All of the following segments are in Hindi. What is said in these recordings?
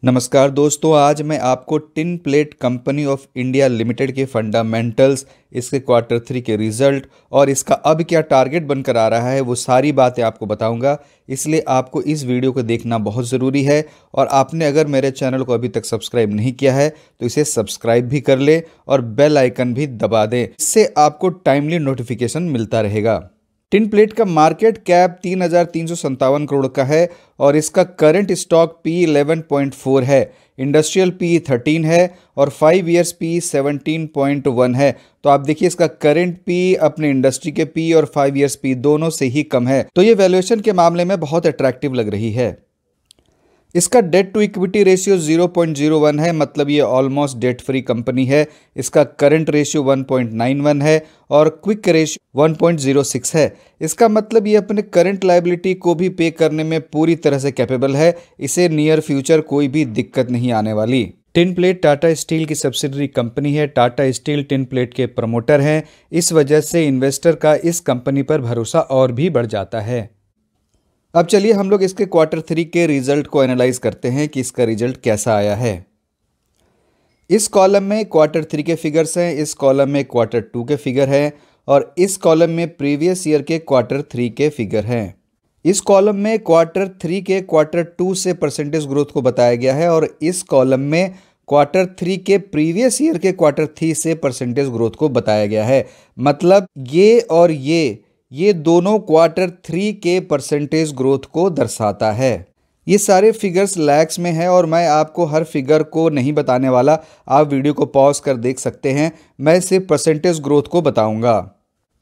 नमस्कार दोस्तों, आज मैं आपको tin plate company of India limited के फंडामेंटल्स, इसके क्वार्टर 3 के रिजल्ट और इसका अब क्या टारगेट बनकर आ रहा है वो सारी बातें आपको बताऊंगा। इसलिए आपको इस वीडियो को देखना बहुत ज़रूरी है और आपने अगर मेरे चैनल को अभी तक सब्सक्राइब नहीं किया है तो इसे सब्सक्राइब भी कर ले और बेल आइकन भी दबा दें। इससे आपको टाइमली नोटिफिकेशन मिलता रहेगा। टिन प्लेट का मार्केट कैप 3,357 करोड़ का है और इसका करंट स्टॉक पी 11.4 है, इंडस्ट्रियल पी 13 है और 5 ईयर्स पी 17.1 है। तो आप देखिए इसका करंट पी अपने इंडस्ट्री के पी और 5 ईयर्स पी दोनों से ही कम है, तो ये वैल्यूएशन के मामले में बहुत अट्रैक्टिव लग रही है। इसका डेट टू इक्विटी रेशियो 0.01 है, मतलब ये ऑलमोस्ट डेट फ्री कंपनी है। इसका करंट रेशियो 1.91 है और क्विक रेशियो 1.06 है। इसका मतलब ये अपने करंट लायबिलिटी को भी पे करने में पूरी तरह से कैपेबल है। इसे नियर फ्यूचर कोई भी दिक्कत नहीं आने वाली। टिन प्लेट टाटा स्टील की सब्सिडरी कंपनी है। टाटा स्टील टिन प्लेट के प्रमोटर हैं। इस वजह से इन्वेस्टर का इस कंपनी पर भरोसा और भी बढ़ जाता है। अब चलिए हम लोग इसके क्वार्टर 3 के रिजल्ट को एनालाइज करते हैं कि इसका रिजल्ट कैसा आया है। इस कॉलम में क्वार्टर 3 के फिगर्स हैं, इस कॉलम में क्वार्टर 2 के फिगर हैं और इस कॉलम में प्रीवियस ईयर के क्वार्टर 3 के फिगर हैं। इस कॉलम में क्वार्टर 3 के क्वार्टर 2 से परसेंटेज ग्रोथ को बताया गया है और इस कॉलम में क्वार्टर 3 के प्रीवियस ईयर के क्वार्टर 3 से परसेंटेज ग्रोथ को बताया गया है। मतलब ये और ये दोनों क्वार्टर 3 के परसेंटेज ग्रोथ को दर्शाता है। ये सारे फिगर्स लैक्स में है और मैं आपको हर फिगर को नहीं बताने वाला, आप वीडियो को पॉज कर देख सकते हैं। मैं सिर्फ परसेंटेज ग्रोथ को बताऊंगा।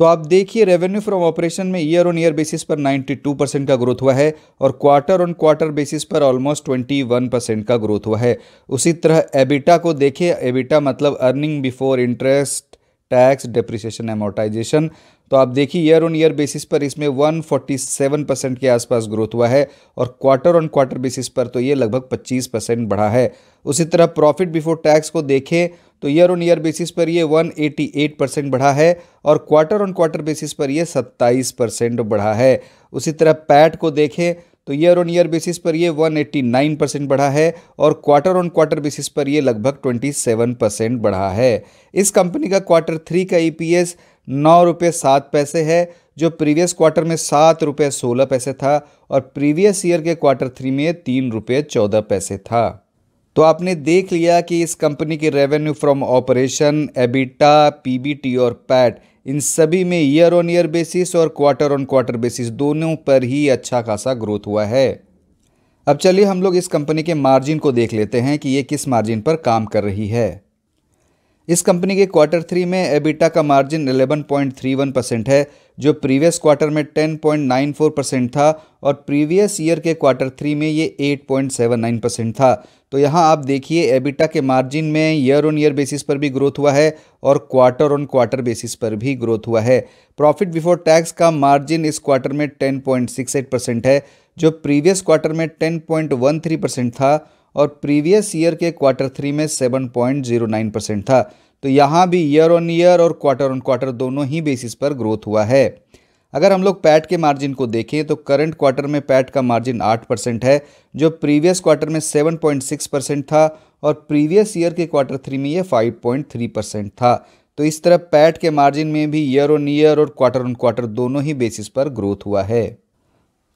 तो आप देखिए रेवेन्यू फ्रॉम ऑपरेशन में ईयर ऑन ईयर बेसिस पर 92% का ग्रोथ हुआ है और क्वार्टर ऑन क्वार्टर बेसिस पर ऑलमोस्ट 21% का ग्रोथ हुआ है। उसी तरह एबिटा को देखिए, एबिटा मतलब earning before interest tax depreciation amortisation. तो आप देखिए ईयर ऑन ईयर बेसिस पर इसमें 147% के आसपास ग्रोथ हुआ है और क्वार्टर ऑन क्वार्टर बेसिस पर तो ये लगभग 25% बढ़ा है। उसी तरह प्रॉफिट बिफोर टैक्स को देखें तो ईयर ऑन ईयर बेसिस पर ये 188% बढ़ा है और क्वार्टर ऑन क्वार्टर बेसिस पर ये 27% बढ़ा है। उसी तरह पैट को देखें तो ईयर ऑन ईयर बेसिस पर ये 189% बढ़ा है और क्वार्टर ऑन क्वार्टर बेसिस पर ये लगभग 27% बढ़ा है। इस कंपनी का क्वार्टर 3 का ईपीएस 9 रुपये 7 पैसे है, जो प्रीवियस क्वार्टर में 7 रुपये 16 पैसे था और प्रीवियस ईयर के क्वार्टर 3 में 3 रुपये 14 पैसे था। तो आपने देख लिया कि इस कंपनी की revenue from operation, EBITDA, PBT और पैट, इन सभी में ईयर ऑन ईयर बेसिस और क्वार्टर ऑन क्वार्टर बेसिस दोनों पर ही अच्छा खासा ग्रोथ हुआ है। अब चलिए हम लोग इस कंपनी के मार्जिन को देख लेते हैं कि ये किस मार्जिन पर काम कर रही है। इस कंपनी के क्वार्टर 3 में एबिटा का मार्जिन 11.31% है, जो प्रीवियस क्वार्टर में 10.94% था और प्रीवियस ईयर के क्वार्टर 3 में ये 8.79% था। तो यहाँ आप देखिए एबिटा के मार्जिन में ईयर ऑन ईयर बेसिस पर भी ग्रोथ हुआ है और क्वार्टर ऑन क्वार्टर बेसिस पर भी ग्रोथ हुआ है। प्रॉफिट बिफोर टैक्स का मार्जिन इस क्वार्टर में 10.68% है, जो प्रीवियस क्वार्टर में 10.13% था और प्रीवियस ईयर के क्वार्टर 3 में 7.09% था। तो यहाँ भी ईयर ऑन ईयर और क्वार्टर ऑन क्वार्टर दोनों ही बेसिस पर ग्रोथ हुआ है। अगर हम लोग पैट के मार्जिन को देखें तो करंट क्वार्टर में पैट का मार्जिन 8% है, जो प्रीवियस क्वार्टर में 7.6% था और प्रीवियस ईयर के क्वार्टर 3 में ये 5.3% था। तो इस तरह पैट के मार्जिन में भी ईयर ऑन ईयर और क्वार्टर ऑन क्वार्टर दोनों ही बेसिस पर ग्रोथ हुआ है।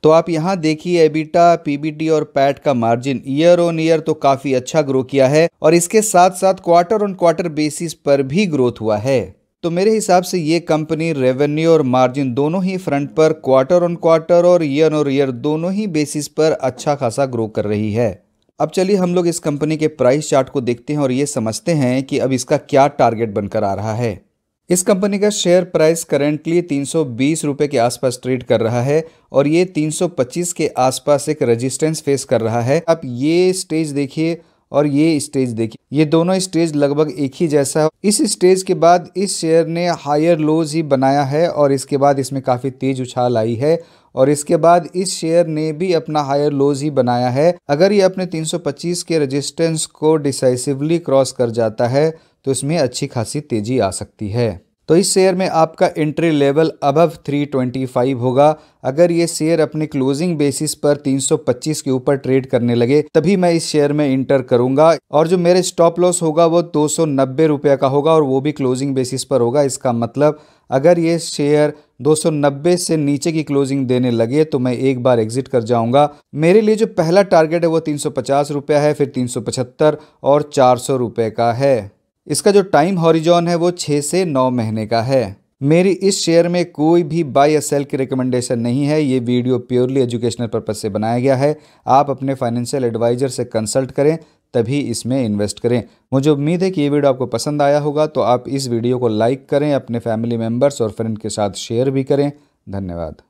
तो आप यहाँ देखिए एबिटा, पीबीटी और पैट का मार्जिन ईयर ऑन ईयर तो काफ़ी अच्छा ग्रो किया है और इसके साथ साथ क्वार्टर ऑन क्वार्टर बेसिस पर भी ग्रोथ हुआ है। तो मेरे हिसाब से ये कंपनी रेवेन्यू और मार्जिन दोनों ही फ्रंट पर क्वार्टर ऑन क्वार्टर और ईयर दोनों ही बेसिस पर अच्छा खासा ग्रो कर रही है। अब चलिए हम लोग इस कंपनी के प्राइस चार्ट को देखते हैं और ये समझते हैं कि अब इसका क्या टारगेट बनकर आ रहा है। इस कंपनी का शेयर प्राइस करेंटली 320 रुपये के आसपास ट्रेड कर रहा है और ये 325 के आसपास एक रेजिस्टेंस फेस कर रहा है। आप ये स्टेज देखिए और ये स्टेज देखिए, ये दोनों स्टेज लगभग एक ही जैसा है। इस स्टेज के बाद इस शेयर ने हायर लोज ही बनाया है और इसके बाद इसमें काफ़ी तेज उछाल आई है और इसके बाद इस शेयर ने भी अपना हायर लोज ही बनाया है। अगर ये अपने 325 के रेजिस्टेंस को डिसाइसिवली क्रॉस कर जाता है तो इसमें अच्छी खासी तेजी आ सकती है। तो इस शेयर में आपका एंट्री लेवल अबव 325 होगा। अगर ये शेयर अपने क्लोजिंग बेसिस पर 325 के ऊपर ट्रेड करने लगे तभी मैं इस शेयर में इंटर करूंगा, और जो मेरे स्टॉप लॉस होगा वो 290 रुपये का होगा और वो भी क्लोजिंग बेसिस पर होगा। इसका मतलब अगर ये शेयर 290 से नीचे की क्लोजिंग देने लगे तो मैं एक बार एग्जिट कर जाऊंगा। मेरे लिए जो पहला टारगेट है वो 350 रुपये है, फिर 375 और 400 रुपये का है। इसका जो टाइम हॉरिजॉन है वो 6 से 9 महीने का है। मेरी इस शेयर में कोई भी बाय या सेल की रिकमेंडेशन नहीं है। ये वीडियो प्योरली एजुकेशनल पर्पज से बनाया गया है। आप अपने फाइनेंशियल एडवाइजर से कंसल्ट करें तभी इसमें इन्वेस्ट करें। मुझे उम्मीद है कि ये वीडियो आपको पसंद आया होगा, तो आप इस वीडियो को लाइक करें, अपने फैमिली मेम्बर्स और फ्रेंड के साथ शेयर भी करें। धन्यवाद।